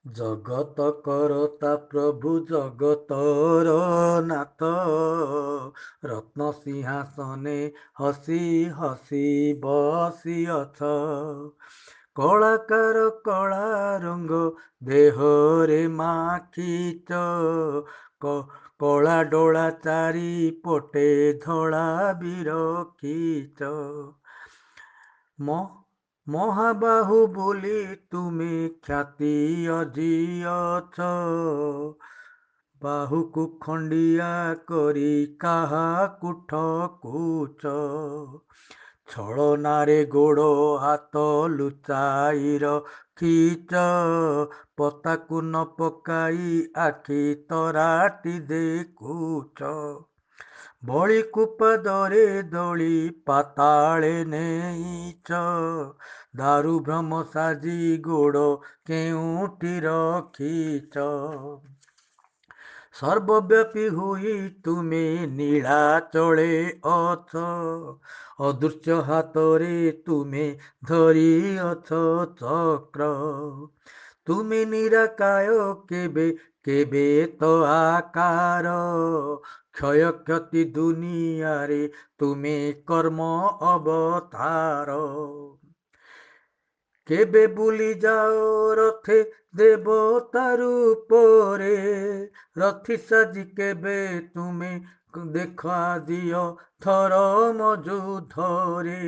ଜଗତ କରତା ପ୍ରଭୁ ଜଗତର ନାଥ, ରତ୍ନ ସିଂହାସନେ ହସି ହସି ବସିଅଛ। କଳାକାର କଳା ରଙ୍ଗ ଦେହରେ ମାଖିଛ, କଳା ଡୋଳା ଚାରିପଟେ ଧଳା ବିରଖିଛ। ମହାବାହୁ ବୋଲି ତୁମେ ଖ୍ୟାତି ଅଜିଅଛ, ବାହୁକୁ ଖଣ୍ଡିଆ କରି କାହାକୁ ଠକୁଛ। ଛଳନାରେ ଗୋଡ଼ ହାତ ଲୁଚାଇ ରଖିଛ, ପତାକୁ ନ ପକାଇ ଆଖି ତରାଟି ଦେଖୁଛ। ବଳିକୁ ପାଦରେ ଦଳି ପାତାଳେ ନେଇଛ, ଦାରୁ ଭ୍ରମ ସାଜି ଗୋଡ଼ କେଉଁଠି ରଖିଛ। ସର୍ବବ୍ୟାପୀ ହୋଇ ତୁମେ ନୀଳାଚଳେ ଅଛ, ଅଦୃଶ୍ୟ ହାତରେ ତୁମେ ଧରିଅଛ ଚକ୍ର। ତୁମେ ନିରାକାୟ କେବେ କେବେ ତ ଆକାର, କ୍ଷୟକ୍ଷତି ଦୁନିଆରେ ତୁମେ କର୍ମ ଅବତାର। କେବେ ବୁଲି ଯାଅ ରଥେ ଦେବତା ରୂପରେ, ରଥି ସାଜି କେବେ ତୁମେ ଦେଖା ଦିଅ ଧର୍ମ ଯୁଦ୍ଧରେ।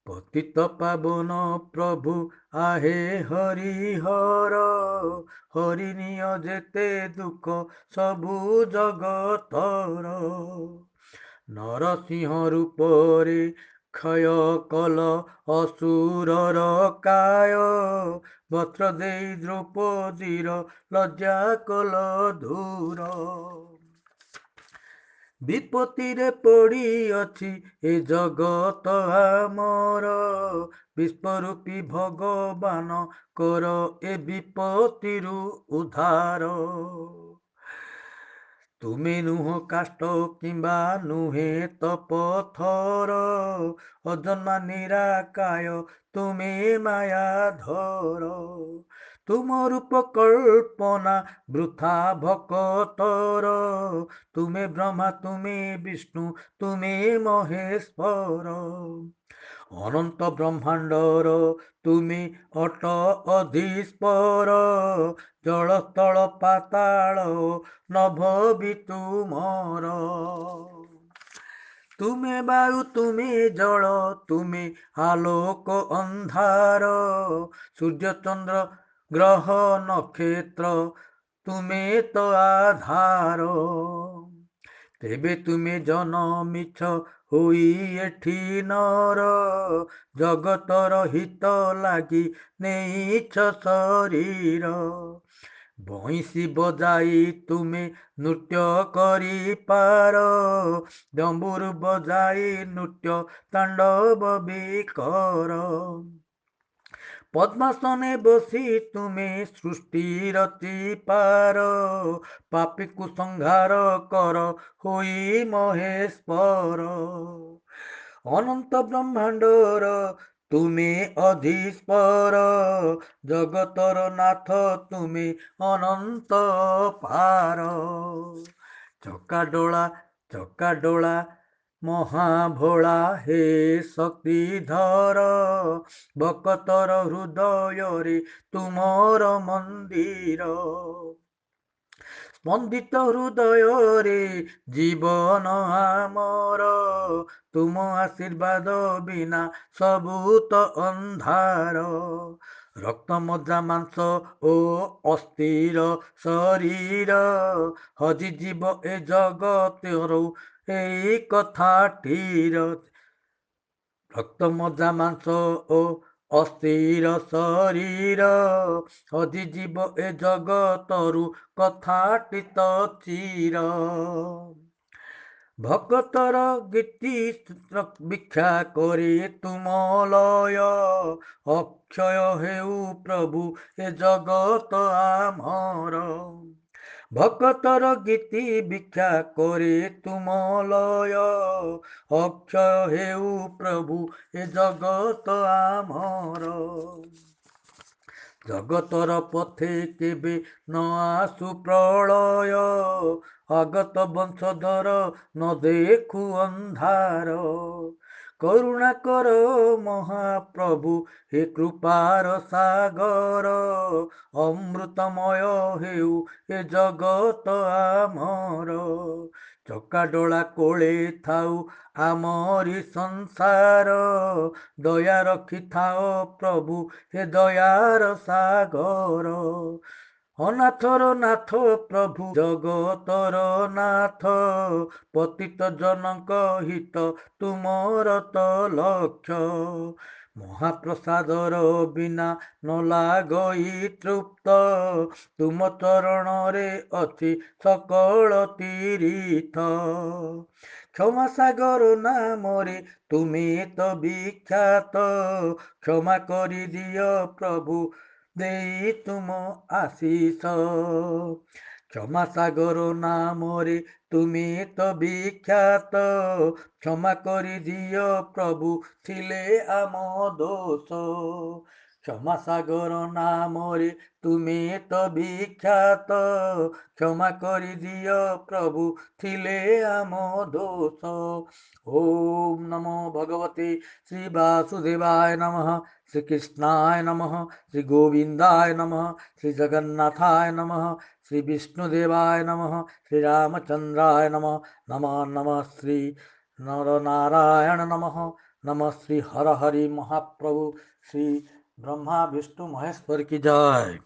ପତିତ ପାବନ ପ୍ରଭୁ ଆହେ ହରିହର, ହରି ନିଅ ଯେତେ ଦୁଃଖ ସବୁ ଜଗତର। ନରସିଂହ ରୂପରେ କ୍ଷୟ କଲ ଅସୁରର କାୟ, ବସ୍ତ୍ର ଦେଇ ଦ୍ରୌପଦୀର ଲଜ୍ଜା କଲ ଦୂର। ବିପତ୍ତିରେ ପଡ଼ିଅଛି ଏ ଜଗତ ଆମର, ବିଶ୍ୱରୂପୀ ଭଗବାନ କର ଏ ବିପତ୍ତିରୁ ଉଦ୍ଧାର। ତୁମେ ନୁହଁ କାଷ୍ଠ କିମ୍ବା ନୁହେଁ ତ ପଥର, ଅଜନ୍ମା ନିରାକାୟ ତୁମେ ମାୟାଧର। ତୁମ ରୂପ କଳ୍ପନା ବୃଥା ଭକତର, ତୁମେ ବ୍ରହ୍ମା ତୁମେ ବିଷ୍ଣୁ ତୁମେ ମହେଶ୍ୱର। ଅନନ୍ତ ବ୍ରହ୍ମାଣ୍ଡର ତୁମେ ଅଟ ଅଧୀଶ୍ୱର, ଜଳ ସ୍ଥଳ ପାତାଳ ନଭ ବି ତୁମର। ତୁମେ ବାୟୁ ତୁମେ ଜଳ ତୁମେ ଆଲୋକ ଅନ୍ଧାର, ସୂର୍ଯ୍ୟ ଚନ୍ଦ୍ର ଗ୍ରହ ନକ୍ଷତ୍ର ତୁମେ ତ ଆଧାର। ତେବେ ତୁମେ ଜନମିଛ ହୋଇ ଏଠି ନର, ଜଗତର ହିତ ଲାଗି ନେଇଛ ଶରୀର। ବଇଁଶୀ ବଜାଇ ତୁମେ ନୃତ୍ୟ କରିପାର, ଡମ୍ବୁରୁ ବଜାଇ ନୃତ୍ୟ ତାଣ୍ଡବ ବି କର। ପଦ୍ମାସନେ ବସି ତୁମେ ସୃଷ୍ଟି ରଚିପାର, ପାପୀକୁ ସଂହାର କର ହୋଇ ମହେଶ୍ୱର। ଅନନ୍ତ ବ୍ରହ୍ମାଣ୍ଡର ତୁମେ ଅଧୀଶ୍ୱର, ଜଗତର ନାଥ ତୁମେ ଅନନ୍ତ ପାର। ଚକାଡୋଳା ମହାଭୋଳା ହେ ଶକ୍ତିଧର, ଭକତର ହୃଦୟରେ ତୁମର ମନ୍ଦିର। ସ୍ପନ୍ଦିତ ହୃଦୟରେ ଜୀବନ ଆମର, ତୁମ ଆଶୀର୍ବାଦ ବିନା ସବୁ ତ ଅନ୍ଧାର। ରକ୍ତ ମଜ୍ଜା ମାଂସ ଓ ଅସ୍ଥିର ଶରୀର, ହଜିଯିବ ଏ ଜଗତରୁ ଏଇ କଥାଟିର। ରକ୍ତ ମଜ୍ଜା ମାଂସ ଓ ଅସ୍ଥିର ଶରୀର, ହଜିଯିବ ଏ ଜଗତରୁ କଥାଟି ତ ଚିର। ଭକତର ଗୀତି ଭିକ୍ଷା କରି ତୁମ ଲୟ, ଅକ୍ଷୟ ହେଉ ପ୍ରଭୁ ଏ ଜଗତ ଆମର। ଭକତର ଗୀତି ଭିକ୍ଷା କରି ତୁମ ଲୟ, ଅକ୍ଷୟ ହେଉ ପ୍ରଭୁ ଏ ଜଗତ ଆମର। ଜଗତର ପଥେ କେବେ ନ ଆସୁ ପ୍ରଳୟ, ଅଗତ ବଂଶଧର ନ ଦେଖୁ ଅନ୍ଧାର। କରୁଣା କର ମହାପ୍ରଭୁ ହେ କୃପାର ସାଗର, ଅମୃତମୟ ହେଉ ଏ ଜଗତ ଆମର। ଚକାଡୋଳା କୋଳେ ଥାଉ ଆମରି ସଂସାର, ଦୟା ରଖିଥାଅ ପ୍ରଭୁ ହେ ଦୟାର ସାଗର। ଅନାଥର ନାଥ ପ୍ରଭୁ ଜଗତର ନାଥ, ପତିତ ଜନଙ୍କ ହିତ ତୁମର ତ ଲକ୍ଷ୍ୟ। ମହାପ୍ରସାଦର ବିନା ନ ଲାଗଇ ତୃପ୍ତ, ତୁମ ଚରଣରେ ଅଛି ସକଳ ତୀର୍ଥ। କ୍ଷମା ସାଗର ନାମରେ ତୁମେ ତ ବିଖ୍ୟାତ, କ୍ଷମା କରିଦିଅ ପ୍ରଭୁ ଦେଇ ତୁମ ଆଶିଷ। କ୍ଷମା ସାଗର ନାମରେ ତୁମେ ତ ବିଖ୍ୟାତ, କ୍ଷମା କରିଦିଅ ପ୍ରଭୁ ଥିଲେ ଆମ ଦୋଷ। କ୍ଷମା ସାଗର ନାମରେ ତୁମେ ତ ବିଖ୍ୟାତ, କ୍ଷମା କରିଦିଅ ପ୍ରଭୁ ଥିଲେ ଆମ ଦୋଷ। ଓମ୍ ନମୋ ଭଗବତେ ଶ୍ରୀ ବାସୁଦେବାୟ ନମଃ। ଶ୍ରୀକୃଷ୍ଣାୟ ନମଃ। ଶ୍ରୀ ଗୋବିନ୍ଦାୟ ନମଃ। ଶ୍ରୀ ଜଗନ୍ନାথায় নমঃ। শ্রী বিষ্ণুদেবায় নমঃ। শ্রী রামচন্দ্রায় নমঃ। নমঃ নমঃ শ্রী নরনারায়ণ নমঃ। নমঃ শ্রী হর হরি মহাপ্রভু শ্রী ব্রহ্মা বিষ্ণু মহেশ্বর কি জয়।